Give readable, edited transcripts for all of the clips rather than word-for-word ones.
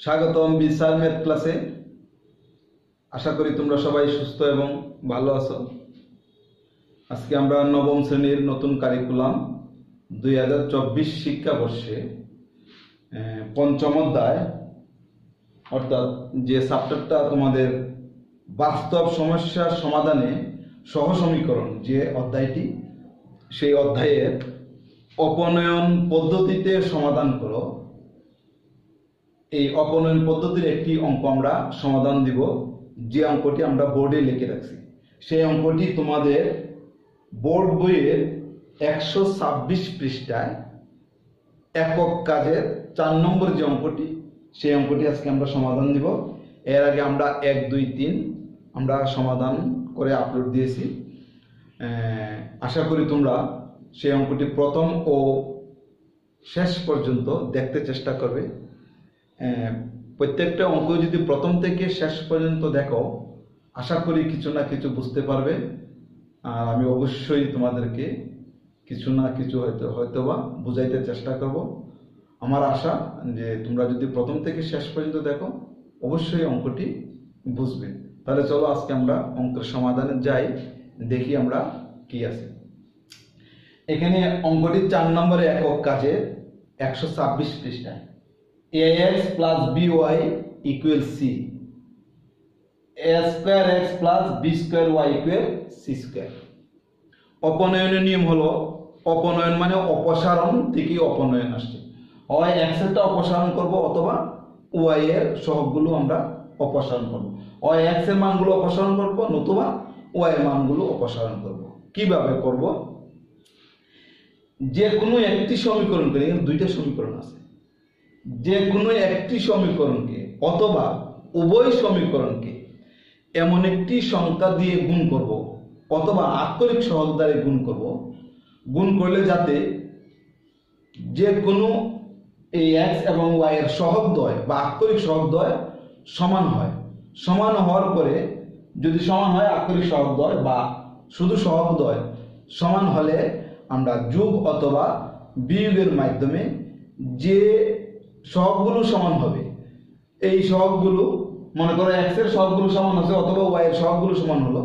স্বাগতম বিসার ম্যাথ ক্লাসে। আশা করি তোমরা সবাই সুস্থ এবং ভালো আছো। আজকে আমরা নবম শ্রেণীর নতুন কারিকুলাম 2024 শিক্ষাবর্ষে পঞ্চম অধ্যায় অর্থাৎ যে চ্যাপ্টারটা তোমাদের বাস্তব সমস্যার সমাধানে সহ সমীকরণ যে অধ্যায়টি, সেই অধ্যায়ের অপনয়ন পদ্ধতিতে সমাধান করো, এই অপনয়ন পদ্ধতির একটি অঙ্ক আমরা সমাধান দিব। যে অঙ্কটি আমরা বোর্ডে লিখে রাখছি, সেই অঙ্কটি তোমাদের বোর্ড বইয়ের 126 পৃষ্ঠায় একক কাজের 4 নম্বর যে অঙ্কটি, সেই অঙ্কটি আজকে আমরা সমাধান দিব। এর আগে আমরা 1, 2, 3 আমরা সমাধান করে আপলোড দিয়েছি। আশা করি তোমরা সেই অঙ্কটি প্রথম ও শেষ পর্যন্ত দেখতে চেষ্টা করবে। প্রত্যেকটা অঙ্ক যদি প্রথম থেকে শেষ পর্যন্ত দেখো, আশা করি কিছু না কিছু বুঝতে পারবে। আর আমি অবশ্যই তোমাদেরকে কিছু না কিছু হয়তোবা বুঝাইতে চেষ্টা করব। আমার আশা যে তোমরা যদি প্রথম থেকে শেষ পর্যন্ত দেখো, অবশ্যই অঙ্কটি বুঝবে। তাহলে চলো আজকে আমরা অঙ্কের সমাধানে যাই, দেখি আমরা কি আছে। এখানে অঙ্কটি 4 নম্বরে একক কাজে 126 পৃষ্ঠায় ax plus by equals c, a square x plus b square y equals c square। অপনয়নের নিয়ম হলো, অপনয়ন মানে অপসারণ থেকে অপনয়ন আসছে। হয় x এরটা অপসারণ করব অথবা y এর সহগগুলো আমরা অপসারণ করব। হয় x এর মানগুলো অপসারণ করব নতুবা y এর মানগুলো অপসারণ করব। কিভাবে করব? যে কোনো একটি সমীকরণকে, এখানে দুইটা সমীকরণ আছে, যে কোনো একটি সমীকরণকে অথবা উভয় সমীকরণকে এমন একটি সংখ্যা দিয়ে গুণ করব অথবা আক্ষরিক সহগ দ্বারা গুণ করব। গুণ করলে যাতে যে কোনো এই x এবং y এর সহগদ্বয় বা আক্ষরিক সহগদ্বয় সমান হয়। সমান হওয়ার পরে যদি সমান হয় আক্ষরিক সহগদ্বয় বা শুধু সহগদ্বয় সমান হলে আমরা যোগ অথবা বিয়োগের মাধ্যমে যে সহগগুলো সমান হবে, এই সহগগুলো মনে করো x এর সহগগুলো সমান হচ্ছে অথবা y এর সহগগুলো সমান হলো,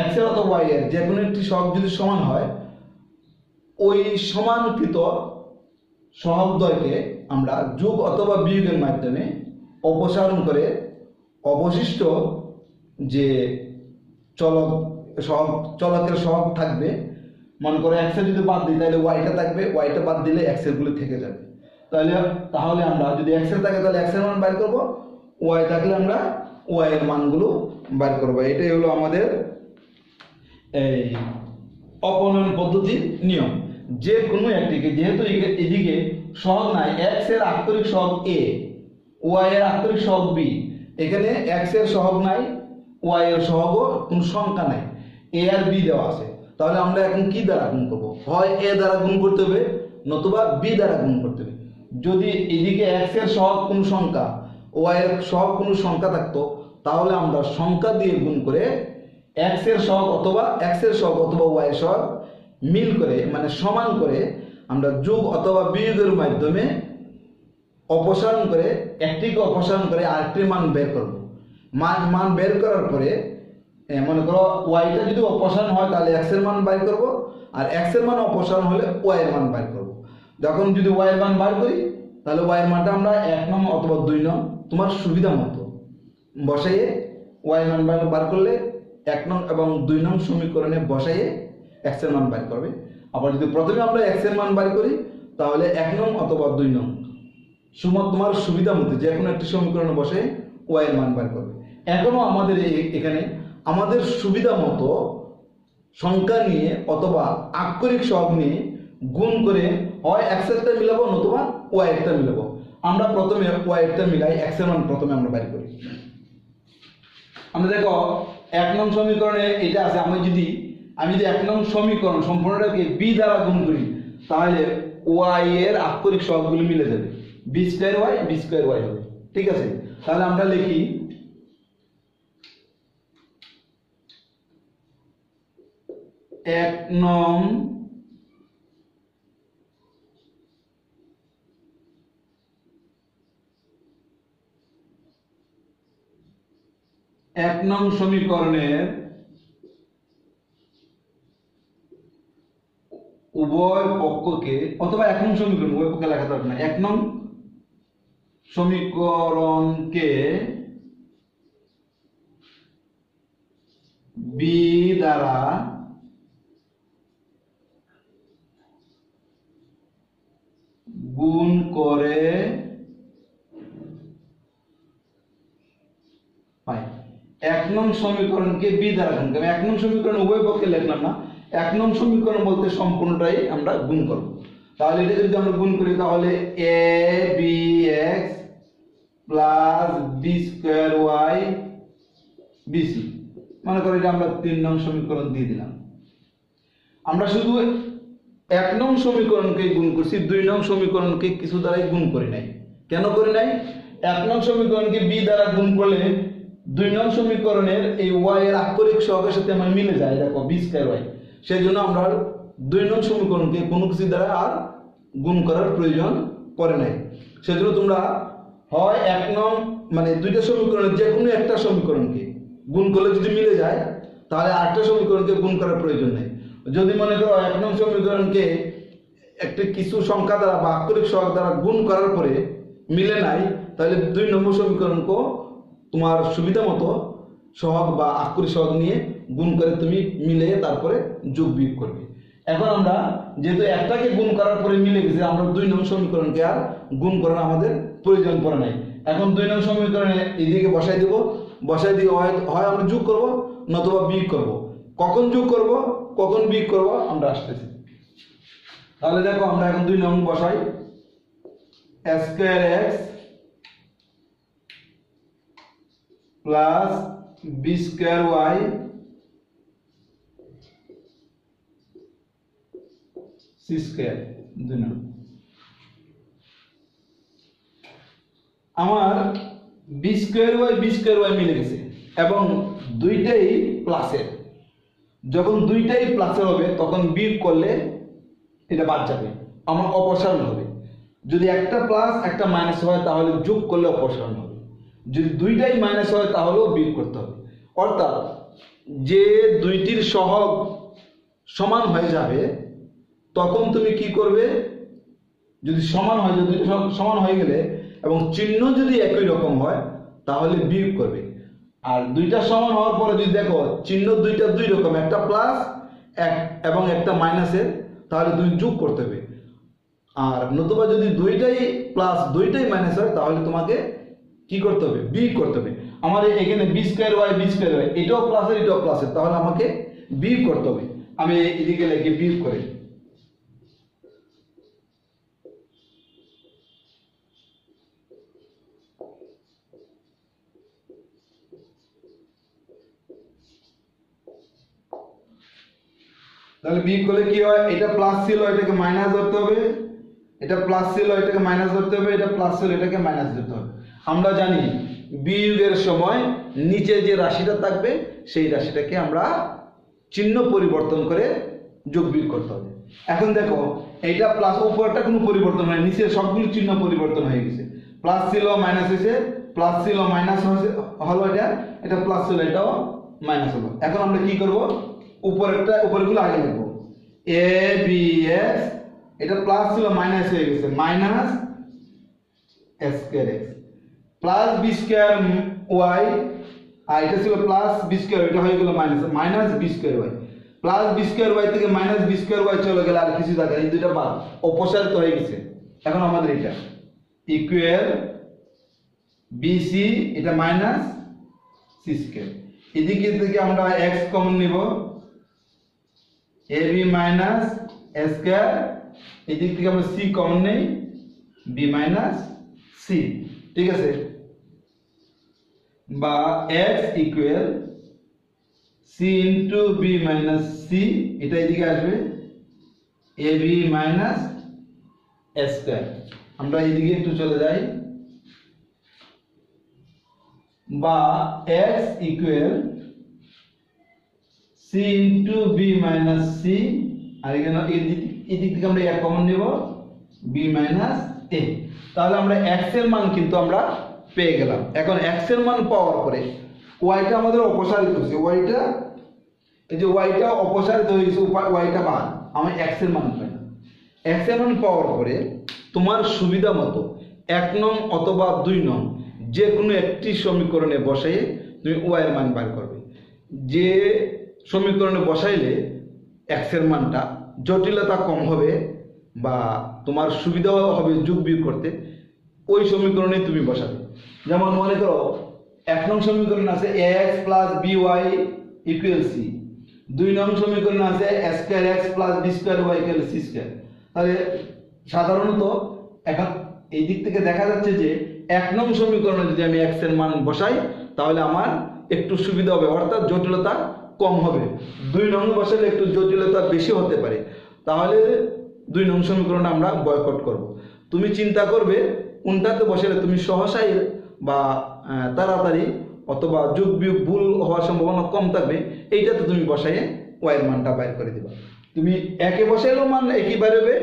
x এর অথবা y এর যে কোনো একটি সহগ যদি সমান হয়, ওই সমানকৃত সহগদ্বয়কে আমরা যোগ অথবা বিয়োগের মাধ্যমে অপসারণ করে অবশিষ্ট যে চলকের সহগ থাকবে, মনে করো x এর যদি বাদ দিই তাহলে y-টা থাকবে, y-টা বাদ দিলে x এর গুলো থেকে যাবে। তাহলে আমরা যদি x এর থাকে তাহলে x এর মান বের করব, y থাকলে আমরা y এর মানগুলো বের করব। এটাই হলো আমাদের এই অপনয়ন পদ্ধতির নিয়ম। যে কোনো একটিকে, যেহেতু এদিকে সহগ নাই, x এর আক্ষরিক সহগ a, y এর আক্ষরিক সহগ b, এখানে x এর সহগ নাই, y এর সহগও কোনো সংখ্যা নাই, a আর b দেওয়া আছে। তাহলে আমরা এখন কি দ্বারা গুণ করব? হয় a দ্বারা গুণ করতে হবে নতুবা b দ্বারা গুণ করতে হবে। যদি এদিকে x এর সহগ কোনো সংখ্যা, y এর সহগ কোনো সংখ্যা থাকতো, তাহলে আমরা সংখ্যা দিয়ে গুণ করে x এর সহগ অথবা y এর সহগ মিল করে মানে সমান করে আমরা যোগ অথবা বিয়োগের মাধ্যমে অপসারণ করে একটিকে অপসারণ করে আরেকটির মান বের করব। মান বের করার পরে মনে করো y-টা যদি অপসারণ হয় তাহলে x এর মান বের করব, আর x এর মান অপসারণ হলে y এর মান বের করব। যখন যদি y এর মান বের করি তাহলে y এর মানটা আমরা 1 নং অথবা 2 নং তোমার সুবিধা মতো বসাইয়ে y এর মান বের করলে 1 নং এবং 2 নং সমীকরণে বসাইয়ে x এর মান বের করবে। আবার যদি প্রথমে আমরা x এর মান বের করি তাহলে 1 নং অথবা 2 নং তোমার সুবিধা মতো যে কোনো একটি সমীকরণে বসে y এর মান বের করবে। এখনো আমাদের এখানে আমাদের সুবিধা মতো সংখ্যা নিয়ে অথবা আক্ষরিক সহগ নিয়ে গুণ করে হয় x এরটা মিলাবো নতুবা y এরটা মিলাবো। আমরা প্রথমে y এরটা মিলাই, x এর মান প্রথমে আমরা বের করি। আমরা দেখো 1 নং সমীকরণে এটা আছে, আমি যদি 1 নং সমীকরণ সম্পূর্ণটাকে b দ্বারা গুণ করি তাহলে y এর আক্ষরিক সহগগুলো মিলে যাবে, b স্কয়ার y হবে। ঠিক আছে, তাহলে আমরা লিখি 1 নং এক নং সমীকরণের উভয় পক্ষকে, অথবা এক নং সমীকরণ উভয় পক্ষে লেখা দরকার না, এক নং সমীকরণকে বি দ্বারা গুণ করে পাই। এক নং সমীকরণকে বি দ্বারা গুণ করবে। এক নং সমীকরণ উভয় পক্ষে লিখলাম না, এক নং সমীকরণ বলতে সম্পূর্ণটাই আমরা গুণ করব। তাহলে এটা যদি আমরা গুণ করি তাহলে A B X plus B square Y B C, মনে করি এটা আমরা 3 নং সমীকরণ দিয়ে দিলাম। আমরা শুধু এক নং সমীকরণকে গুণ করছি, 2 নং সমীকরণকে কিছু দ্বারাই গুণ করি নাই। কেন করি নাই? এক নং সমীকরণকে বি দ্বারা গুণ করলে 2 নং সমীকরণের এই ওয়াই এর আক্ষরিক সহগের সাথে আমার মিলে যায়, দেখো বি স্কয়ার ওয়াই। সেই জন্য আমরা 2 নং সমীকরণকে কোনো কিছু দ্বারা আর গুণ করার প্রয়োজন পড়ে নাই। সেজন্য তোমরা হয় এক নং মানে দুইটা সমীকরণের যে কোনো একটা সমীকরণকে গুণ করলে যদি মিলে যায় তাহলে আরেকটা সমীকরণকে গুণ করার প্রয়োজন নেই। যদি মনে করো এক নং সমীকরণকে একটা কিছু সংখ্যা দ্বারা বা আক্ষরিক সহগ দ্বারা গুণ করার পরে মিলে নাই, তাহলে 2 নম্বর সমীকরণকে তোমার সুবিধা মতো সহগ বা আক্ষরিক সহগ নিয়ে গুণ করে তুমি মিলিয়ে তারপরে যোগ বিয়োগ করবে। এখন আমরা যেহেতু একটাকে গুণ করার পরে মিলে গেছে, আমরা 2 নং সমীকরণকে আর গুণ করার আমাদের প্রয়োজন পড়ে নাই। এখন 2 নং সমীকরণে এদিকে বসাই দেব, বসাই দিয়ে হয় আমরা যোগ করব নতুবা বিয়োগ করব। কখন যোগ করব কখন বিয়োগ করব আমরা আসতেছি। তাহলে দেখো আমরা এখন 2 নং বসাই, a square X plus B square Y C square 2 নং। আমার বি স্কয়ার ওয়াই মিলে গেছে এবং দুইটাই প্লাসের। যখন দুইটাই প্লাসের হবে তখন বিয়োগ করলে এটা বাদ যাবে, আমার অপসারণ হবে। যদি একটা প্লাস একটা মাইনাস হয় তাহলে যোগ করলে অপসারণ হবে, যদি দুইটাই মাইনাস হয় তাহলেও বিয়োগ করতে হবে। অর্থাৎ যে দুইটির সহগ সমান হয়ে যাবে তখন তুমি কি করবে, যদি সমান হয়, যদি দুইটা সহগ সমান হয়ে গেলে এবং চিহ্ন যদি একই রকম হয় তাহলে বিয়োগ করবে। আর দুইটা সমান হওয়ার পরে যদি দেখো চিহ্ন দুইটা 2 রকম, একটা প্লাস এবং একটা মাইনাসের, তাহলে তুমি যোগ করতে হবে। আর নতুবা যদি দুইটাই প্লাস দুইটাই মাইনাস হয় তাহলে তোমাকে কি করতে হবে, বিয়োগ করতে হবে। আমাদের এখানে বি স্কয়ার ওয়াই এটাও প্লাসের এটাও প্লাসের, তাহলে আমাকে বিয়োগ করতে হবে। আমি এদিকে লিখে বিয়োগ করি। তাহলে বিয়োগ করলে কি হয়, এটা প্লাস ছিল এটাকে মাইনাস ধরতে হবে, এটা প্লাস ছিল এটাকে মাইনাস ধরতে হবে, এটা প্লাস ছিল এটাকে মাইনাস ধরতে হবে। আমরা জানি বিয়োগের সময় নিচে যে রাশিটা থাকবে সেই রাশিটাকে আমরা চিহ্ন পরিবর্তন করে যোগ বিয়োগ করতে হবে। এখন দেখো এইটা প্লাস, উপরটা কোনো পরিবর্তন হয়, নিচের সবগুলো চিহ্ন পরিবর্তন হয়ে গেছে। প্লাস ছিল মাইনাস হয়েছে, প্লাস ছিল মাইনাস হলো, এটা প্লাস ছিল এটাও মাইনাস হলো। এখন আমরা কি করব, উপরেরগুলো আগে লিখবো। এ বি এক্স, এটা প্লাস ছিল মাইনাস হয়ে গেছে, minus A square X plus B square Y, আর এটা ছিল প্লাস বি স্কয়ার, এটা হয়ে গেল minus B square Y. Plus B square Y থেকে মাইনাস বি স্কয়ার ওয়াই চলে গেল, আর কিছু থাকে এই দুইটা বাদ অপসারিত হয়ে গেছে। এখন আমাদের এটা ইকুয়াল বিসি, এটা মাইনাস সি স্কয়ার। এদিকে থেকে আমরা এক্স কমন নিব, A B minus A square, এদিক থেকে আমরা সি কমন নেই, বি মাইনাস সি, ঠিক আছে। বা X equal C into B minus C, এটা এদিকে আসবে A B minus A square. আমরা এদিকে একটু চলে যাই, বা X equal C into B minus C, আর এখানে এদিক থেকে আমরা এক কমন নেব, বি মাইনাস এ। তাহলে আমরা এক্স এর মান কিন্তু আমরা পেয়ে গেলাম। এখন এক্স এর মান পাওয়ার পরে ওয়াইটা আমাদের অপসারিত হয়েছে, ওয়াইটা এই যে ওয়াইটা অপসারিত হয়েছে, ওয়াইটা বাদ, আমি এক্স এর মান পাই না। এক্স এর মান পাওয়ার পরে তোমার সুবিধা মতো 1 নং অথবা 2 নং যে কোনো একটি সমীকরণে বসাইয়ে তুমি ওয়াই এর মান বার করবে। যে সমীকরণে বসাইলে এক্স এর মানটা জটিলতা কম হবে বা তোমার সুবিধা হবে যোগ বিয়োগ করতে, ওই সমীকরণে তুমি বসাবে। যেমন মনে করো 1 নং সমীকরণ আছে ax plus by equal c, 2 নং সমীকরণ আছে a square x plus b square y equal c square. তাহলে সাধারণত এখন এই দিক থেকে দেখা যাচ্ছে যে 1 নং সমীকরণে যদি আমি x এর মান বসাই তাহলে আমার একটু সুবিধা হবে, অর্থাৎ জটিলতা কম হবে। 2 নং বসালে একটু জটিলতা বেশি হতে পারে, তাহলে 2 নং সমীকরণ আমরা বয়কট করব। তুমি চিন্তা করবে কোনটাতে বসালে তুমি সহসাই বা তাড়াতাড়ি অথবা যোগ বিয়োগ ভুল হওয়ার সম্ভাবনা কম থাকবে, এইটাতে তুমি বসাইয়ে ওয়াই এর মানটা বাইর করে দিবা। তুমি একে বসাইলেও মান একই বাইর হবে,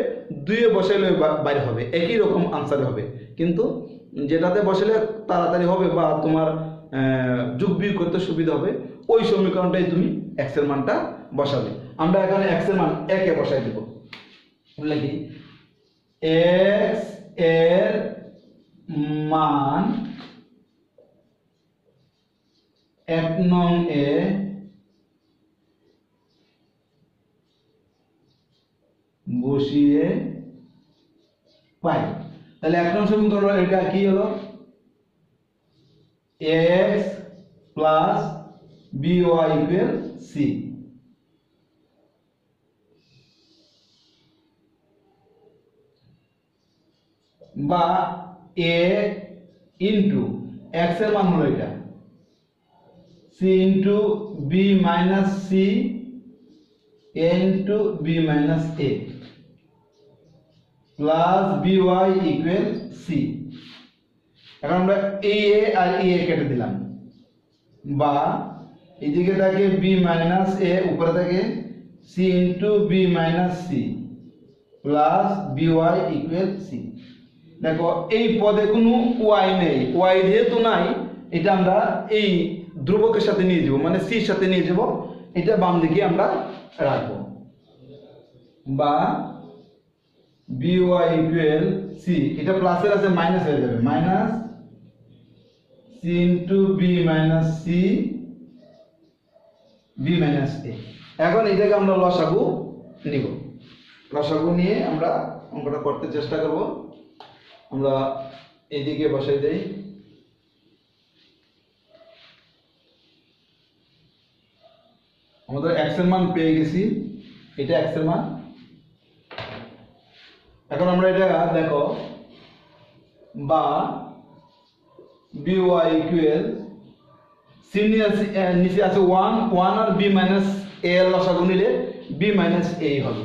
2 এ বসাইলেও বাইর হবে, একই রকম আনসার হবে। কিন্তু যেটাতে বসালে তাড়াতাড়ি হবে বা তোমার যোগ বিয়োগ করতে সুবিধা হবে, ওই সমীকরণটাই তুমি এক্স এর মানটা বসাবে। আমরা এখানে এক্স এর মান 1 এ বসাই দেব। লিখি x এর মান 1 নং এ বসিয়ে পাই। তাহলে 1 নং সমীকরণ এটা কি হলো, x plus by equal c, বা a ইন্টু x এর মান হলো এটা c into b minus c a into b minus a plus by equal c। এখন আমরা a আর a কেটে দিলাম, বা এদিকে থাকে b মাইনাস a, উপরে থাকে c into b minus c plus by equal c। দেখো এই পদে কোনো y নেই, y যেহেতু নাই এটা আমরা এই ধ্রুবকের সাথে নিয়ে যাব, মানে c এর সাথে নিয়ে যাব, এটা বাম দিকে আমরা রাখবো, বা by ইকুয়াল c, এটা প্লাসের আছে মাইনাস হয়ে যাবে, minus c into b minus c b minus a। এখন এটাকে আমরা লসাগু নিব, লসাগু নিয়ে আমরা অঙ্কটা করতে চেষ্টা করব। আমরা এইদিকে বসাই দেই, আমাদের x এর মান পেয়ে গেছি, এটা x এর মান। এখন আমরা এটা দেখো, বা by ইকুয়াল c নিচে আছে 1 আর b মাইনাস a এর লসাগু নিলে b মাইনাস a হবে,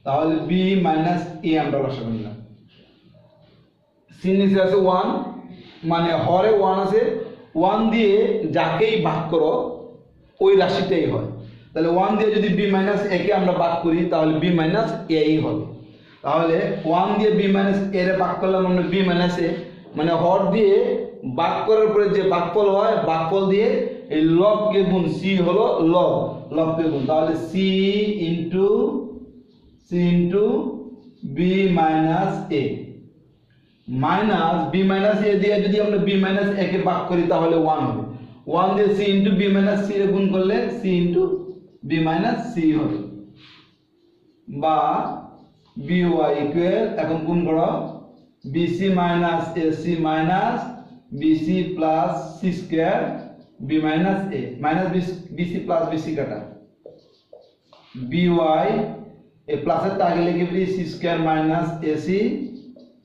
তাহলে b মাইনাস a আমরা লসাগু নিলাম। c নিচে আছে 1, মানে হরে 1 আছে, 1 দিয়ে যাকেই ভাগ করো ওই রাশিটাই হয়। তাহলে 1 দিয়ে যদি b মাইনাস a কে আমরা ভাগ করি তাহলে b মাইনাস a ই হবে। তাহলে 1 দিয়ে b মাইনাস a এর ভাগ করলাম আমরা b মাইনাস a, মানে হর দিয়ে ভাগ করার পরে যে ভাগফল হয়, ভাগফল দিয়ে এই লবকে গুণ, c হলো লব, লবকে গুণ, তাহলে c into b minus a, minus b minus a দিয়ে যদি আমরা b মাইনাস a কে ভাগ করি তাহলে 1 হবে, 1 দিয়ে c into b minus c এর গুণ করলে c into b minus c হবে, বা by ইকুয়াল, এখন গুণ করো bc minus ac minus bc plus c square b minus a, minus bc plus bc কাটা, by এ প্লাসের আগে লিখে দিই c square minus ac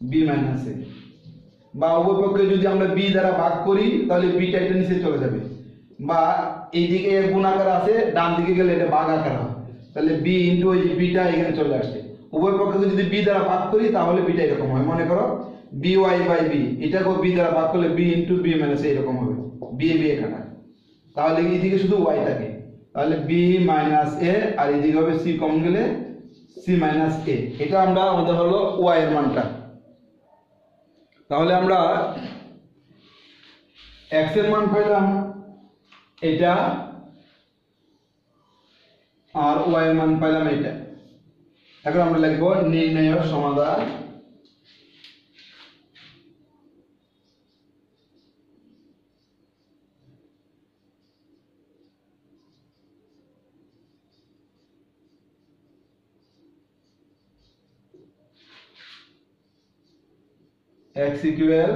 b minus a, বা উভয় পক্ষে যদি আমরা b দ্বারা ভাগ করি তাহলে b টা এটা নিচে চলে যাবে, বা এইদিকে গুণ আকার আছে, ডান দিকে গেলে এটা ভাগ আকার হয়, তাহলে b ইনটু ওই b টা এখানে চলে আসছে। উভয় পক্ষকে যদি b দ্বারা ভাগ করি তাহলে b টা এরকম হয়, মনে করো by বাই b, এটাকে b দ্বারা ভাগ করলে b into b minus a এরকম হবে, b এ b এ কাটা, তাহলে এইদিকে শুধু y থাকে, তাহলে b মাইনাস a, আর এইদিকে হবে c কমন গেলে c মাইনাস a। এটা আমরা আমাদের হলো y এর মানটা। তাহলে আমরা x এর মান পেলাম এটা আর ওয়াই মান পাইলাম এটা। এখন আমরা লিখবো নির্ণয় সমাধান x equal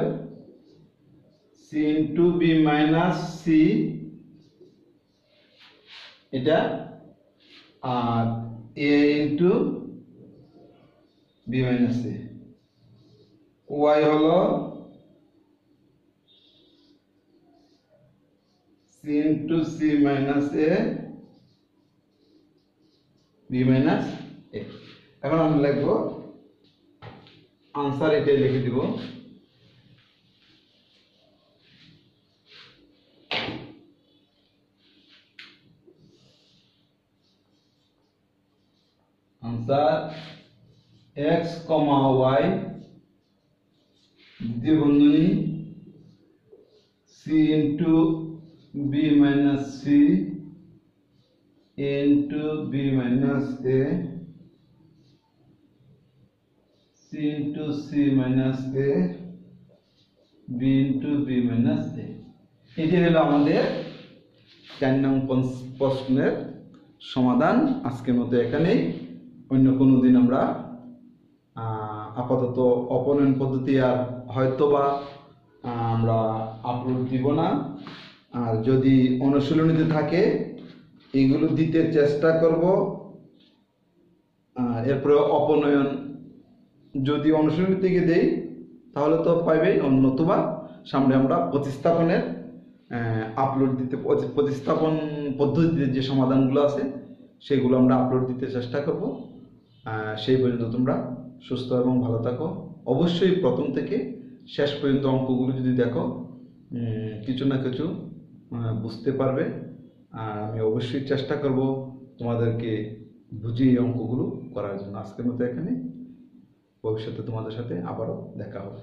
c into b minus c এটা আর a into b minus c, y হলো c into c minus a b minus a। এখন আমরা লিখবো आंसर এটাই লিখে দিব। आंसर x, y দ্বিতীয় বন্ধনী c into b minus c into b minus a c into c minus a b into b minus a। এটি হলো আমাদের 4 নং প্রশ্নের সমাধান। আজকের মতো এখানেই, অন্য কোনো দিন আমরা আপাতত অপনয়ন পদ্ধতি আর হয়তোবা আমরা আপলোড দিব না। আর যদি অনুশীলনীতে থাকে এগুলো দিতে চেষ্টা করব। এরপরে অপনয়ন যদি অনুশীলনী থেকে দেই তাহলে তো পাইবেই, নতুবা সামনে আমরা প্রতিস্থাপনের আপলোড দিতে, প্রতিস্থাপন পদ্ধতিতে যে সমাধানগুলো আছে সেগুলো আমরা আপলোড দিতে চেষ্টা করব। সেই পর্যন্ত তোমরা সুস্থ এবং ভালো থাকো। অবশ্যই প্রথম থেকে শেষ পর্যন্ত অঙ্কগুলো যদি দেখো কিছু না কিছু বুঝতে পারবে। আর আমি অবশ্যই চেষ্টা করব তোমাদেরকে বুঝিয়ে অঙ্কগুলো করার জন্য। আজকের মতো এখানে, ভবিষ্যতে তোমাদের সাথে আবারও দেখা হবে।